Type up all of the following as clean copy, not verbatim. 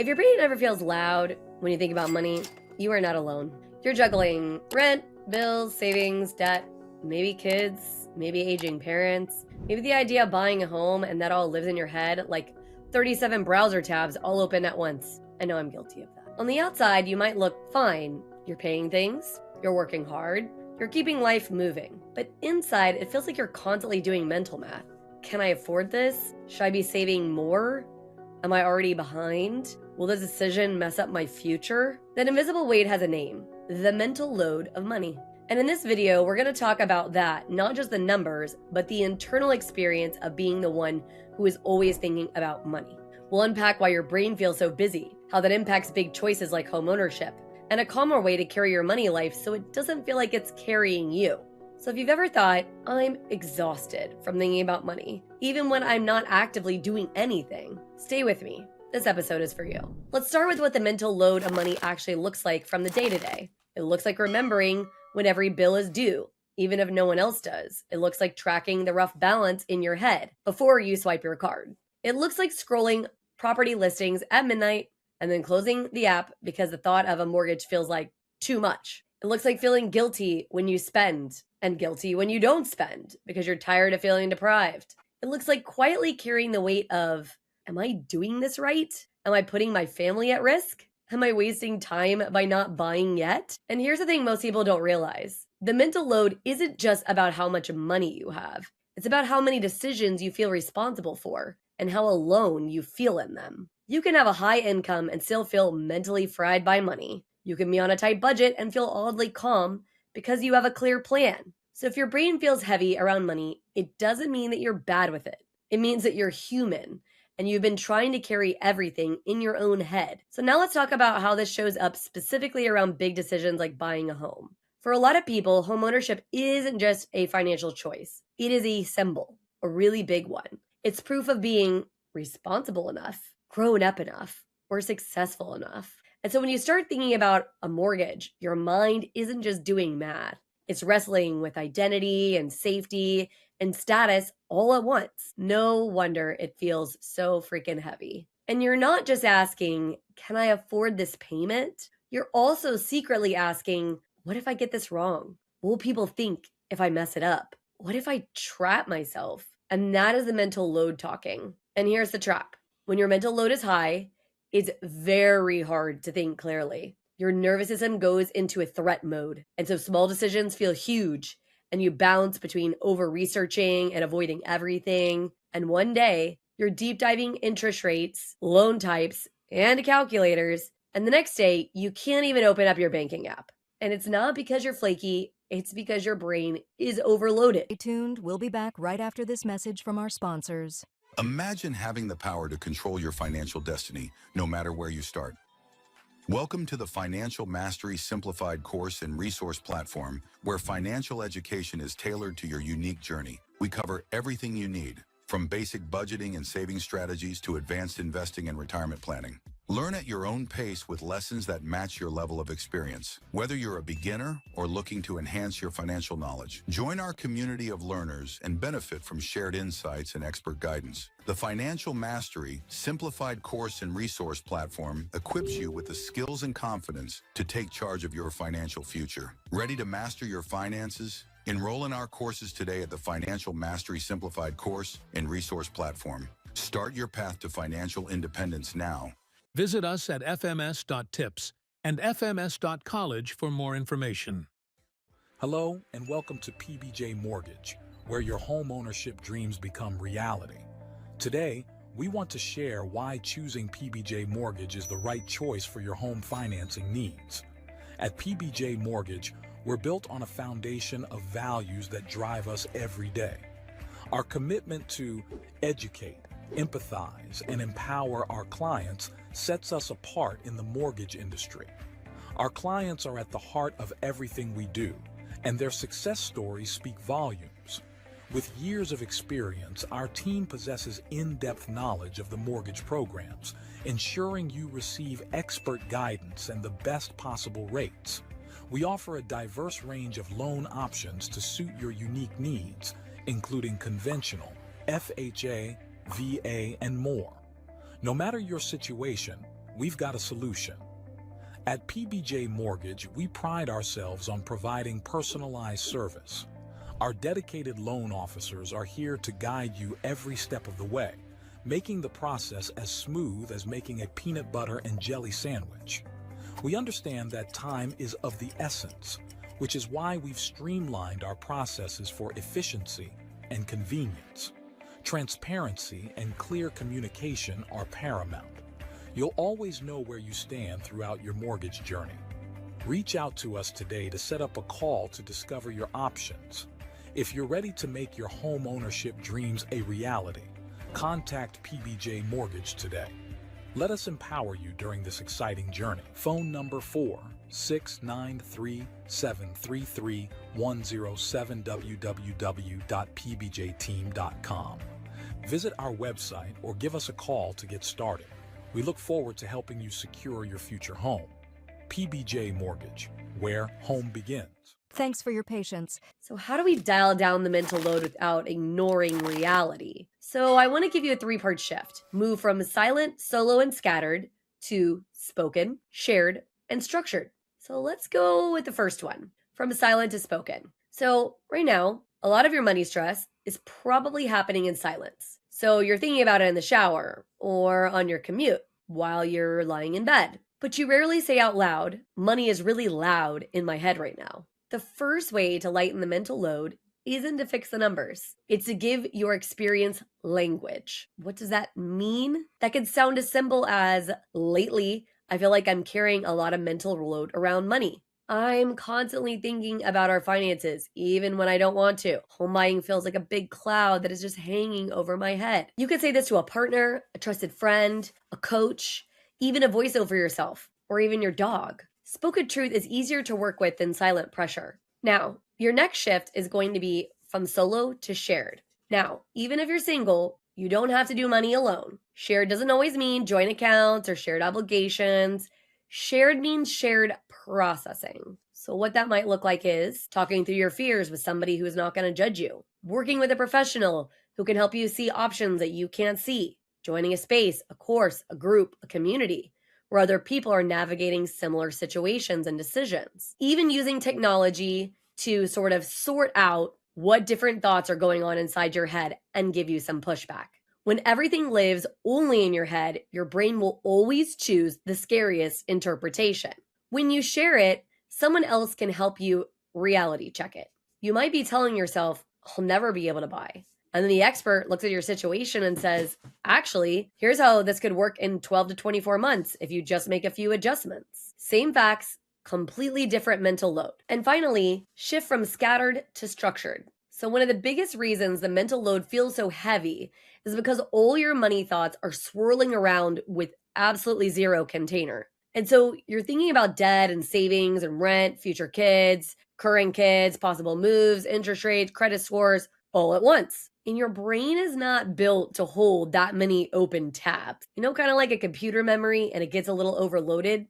If your brain ever feels loud when you think about money, you are not alone. You're juggling rent, bills, savings, debt, maybe kids, maybe aging parents, maybe the idea of buying a home, and that all lives in your head like 37 browser tabs all open at once. I know I'm guilty of that. On the outside, you might look fine. You're paying things, you're working hard, you're keeping life moving. But inside, it feels like you're constantly doing mental math. Can I afford this? Should I be saving more? Am I already behind? Will this decision mess up my future? That invisible weight has a name: the mental load of money. And in this video, we're going to talk about that, not just the numbers, but the internal experience of being the one who is always thinking about money. We'll unpack why your brain feels so busy, how that impacts big choices like homeownership, and a calmer way to carry your money life so it doesn't feel like it's carrying you. So if you've ever thought, I'm exhausted from thinking about money, even when I'm not actively doing anything, stay with me. This episode is for you. Let's start with what the mental load of money actually looks like from the day-to-day. It looks like remembering when every bill is due, even if no one else does. It looks like tracking the rough balance in your head before you swipe your card. It looks like scrolling property listings at midnight and then closing the app because the thought of a mortgage feels like too much. It looks like feeling guilty when you spend and guilty when you don't spend because you're tired of feeling deprived. It looks like quietly carrying the weight of, am I doing this right? Am I putting my family at risk? Am I wasting time by not buying yet? And here's the thing most people don't realize. The mental load isn't just about how much money you have. It's about how many decisions you feel responsible for and how alone you feel in them. You can have a high income and still feel mentally fried by money. You can be on a tight budget and feel oddly calm because you have a clear plan. So if your brain feels heavy around money, it doesn't mean that you're bad with it. It means that you're human and you've been trying to carry everything in your own head. So now let's talk about how this shows up specifically around big decisions like buying a home. For a lot of people, homeownership isn't just a financial choice. It is a symbol, a really big one. It's proof of being responsible enough, grown up enough, or successful enough. And so when you start thinking about a mortgage, your mind isn't just doing math. It's wrestling with identity and safety and status all at once. No wonder it feels so freaking heavy. And you're not just asking, can I afford this payment? You're also secretly asking, what if I get this wrong? What will people think if I mess it up? What if I trap myself? And that is the mental load talking. And here's the trap. When your mental load is high, it's very hard to think clearly. Your nervous system goes into a threat mode. And so small decisions feel huge and you bounce between over-researching and avoiding everything. And one day, you're deep diving interest rates, loan types, and calculators. And the next day, you can't even open up your banking app. And it's not because you're flaky, it's because your brain is overloaded. Stay tuned. We'll be back right after this message from our sponsors. Imagine having the power to control your financial destiny, no matter where you start. Welcome to the Financial Mastery Simplified course and resource platform, where financial education is tailored to your unique journey. We cover everything you need, from basic budgeting and saving strategies to advanced investing and retirement planning. Learn at your own pace with lessons that match your level of experience. Whether you're a beginner or looking to enhance your financial knowledge, join our community of learners and benefit from shared insights and expert guidance. The Financial Mastery Simplified course and resource platform equips you with the skills and confidence to take charge of your financial future. Ready to master your finances? Enroll in our courses today at the Financial Mastery Simplified course and resource platform. Start your path to financial independence now. Visit us at fms.tips and fms.college for more information. Hello and welcome to PBJ Mortgage, where your home ownership dreams become reality. Today, we want to share why choosing PBJ Mortgage is the right choice for your home financing needs. At PBJ Mortgage, we're built on a foundation of values that drive us every day. Our commitment to educate, empathize, and empower our clients sets us apart in the mortgage industry. Our clients are at the heart of everything we do, and their success stories speak volumes. With years of experience, our team possesses in-depth knowledge of the mortgage programs, ensuring you receive expert guidance and the best possible rates. We offer a diverse range of loan options to suit your unique needs, including conventional, FHA, VA, and more. No matter your situation, we've got a solution. At PBJ Mortgage, we pride ourselves on providing personalized service. Our dedicated loan officers are here to guide you every step of the way, making the process as smooth as making a peanut butter and jelly sandwich. We understand that time is of the essence, which is why we've streamlined our processes for efficiency and convenience. Transparency and clear communication are paramount. You'll always know where you stand throughout your mortgage journey. Reach out to us today to set up a call to discover your options. If you're ready to make your home ownership dreams a reality, contact PBJ Mortgage today. Let us empower you during this exciting journey. Phone number 4-693-733-107 www.pbjteam.com. Visit our website or give us a call to get started. We look forward to helping you secure your future home. PBJ Mortgage, where home begins. Thanks for your patience. So how do we dial down the mental load without ignoring reality? So I want to give you a 3-part shift. Move from silent, solo, and scattered to spoken, shared, and structured. So let's go with the first one, from silent to spoken. So right now, a lot of your money stress is probably happening in silence. So you're thinking about it in the shower or on your commute while you're lying in bed. But you rarely say out loud, money is really loud in my head right now. The first way to lighten the mental load isn't to fix the numbers. It's to give your experience language. What does that mean? That could sound as simple as, lately, I feel like I'm carrying a lot of mental load around money. I'm constantly thinking about our finances, even when I don't want to. Home buying feels like a big cloud that is just hanging over my head. You could say this to a partner, a trusted friend, a coach, even a voice over yourself, or even your dog. Spoken truth is easier to work with than silent pressure. Now, your next shift is going to be from solo to shared. Now, even if you're single, you don't have to do money alone. Shared doesn't always mean joint accounts or shared obligations. Shared means shared processing. So what that might look like is talking through your fears with somebody who is not going to judge you, working with a professional who can help you see options that you can't see, joining a space, a course, a group, a community where other people are navigating similar situations and decisions, even using technology to sort of sort out what different thoughts are going on inside your head and give you some pushback. When everything lives only in your head, your brain will always choose the scariest interpretation. When you share it, someone else can help you reality check it. You might be telling yourself, I'll never be able to buy. And then the expert looks at your situation and says, actually, here's how this could work in 12 to 24 months if you just make a few adjustments. Same facts, completely different mental load. And finally, shift from scattered to structured. So one of the biggest reasons the mental load feels so heavy is because all your money thoughts are swirling around with absolutely zero container. And so you're thinking about debt and savings and rent, future kids, current kids, possible moves, interest rates, credit scores, all at once. And your brain is not built to hold that many open tabs. You know, kind of like a computer memory and it gets a little overloaded?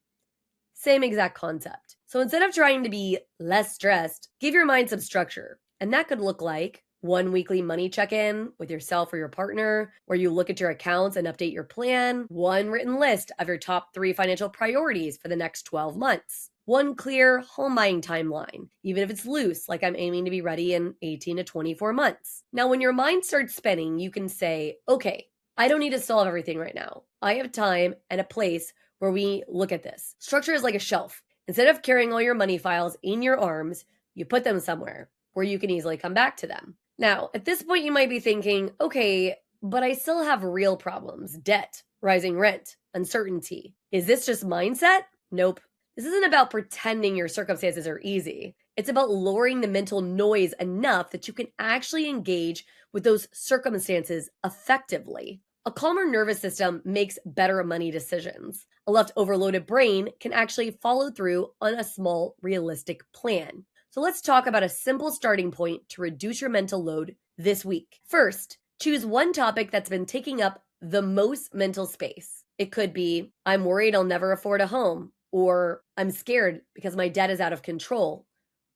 Same exact concept. So instead of trying to be less stressed, give your mind some structure. And that could look like one weekly money check-in with yourself or your partner, where you look at your accounts and update your plan, one written list of your top 3 financial priorities for the next 12 months, one clear home buying timeline, even if it's loose, like I'm aiming to be ready in 18 to 24 months. Now, when your mind starts spinning, you can say, okay, I don't need to solve everything right now. I have time and a place where we look at this. Structure is like a shelf. Instead of carrying all your money files in your arms, you put them somewhere where you can easily come back to them. Now, at this point, you might be thinking, okay, but I still have real problems: debt, rising rent, uncertainty. Is this just mindset? Nope. This isn't about pretending your circumstances are easy. It's about lowering the mental noise enough that you can actually engage with those circumstances effectively. A calmer nervous system makes better money decisions. A left overloaded brain can actually follow through on a small, realistic plan. So let's talk about a simple starting point to reduce your mental load this week. First, choose one topic that's been taking up the most mental space. It could be, I'm worried I'll never afford a home, or I'm scared because my debt is out of control,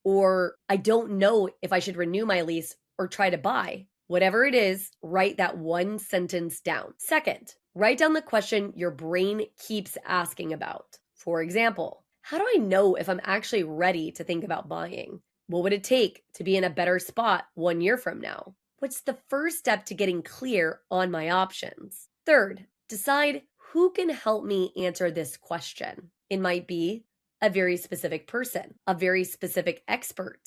or I don't know if I should renew my lease or try to buy. Whatever it is, write that one sentence down. Second, Write down the question your brain keeps asking about. For example, how do I know if I'm actually ready to think about buying? What would it take to be in a better spot 1 year from now? What's the first step to getting clear on my options? Third, decide who can help me answer this question. It might be a very specific person, a very specific expert.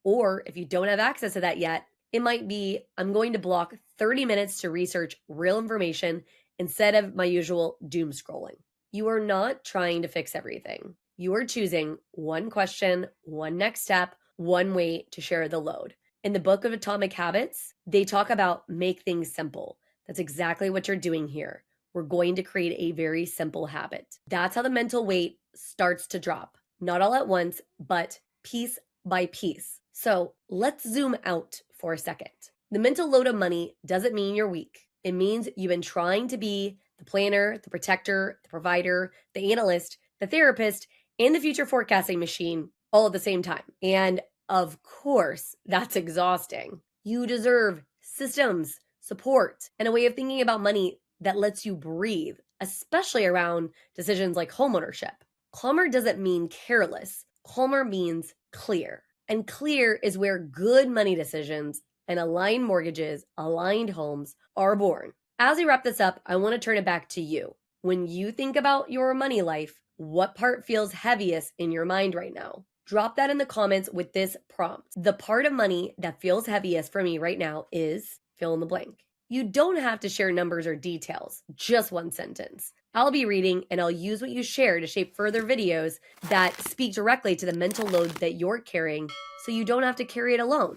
Or if you don't have access to that yet, it might be I'm going to block 30 minutes to research real information instead of my usual doom scrolling. You are not trying to fix everything. You are choosing one question, one next step, one way to share the load. In the book of Atomic Habits, they talk about make things simple. That's exactly what you're doing here. We're going to create a very simple habit. That's how the mental weight starts to drop. Not all at once, but piece by piece. So let's zoom out for a second. The mental load of money doesn't mean you're weak. It means you've been trying to be the planner, the protector, the provider, the analyst, the therapist, and the future forecasting machine all at the same time. And of course, that's exhausting. You deserve systems, support, and a way of thinking about money that lets you breathe, especially around decisions like homeownership. Calmer doesn't mean careless. Calmer means clear. And clear is where good money decisions and aligned mortgages, aligned homes are born. As we wrap this up, I want to turn it back to you. When you think about your money life, what part feels heaviest in your mind right now? Drop that in the comments with this prompt. The part of money that feels heaviest for me right now is fill in the blank. You don't have to share numbers or details, just one sentence. I'll be reading and I'll use what you share to shape further videos that speak directly to the mental load that you're carrying so you don't have to carry it alone.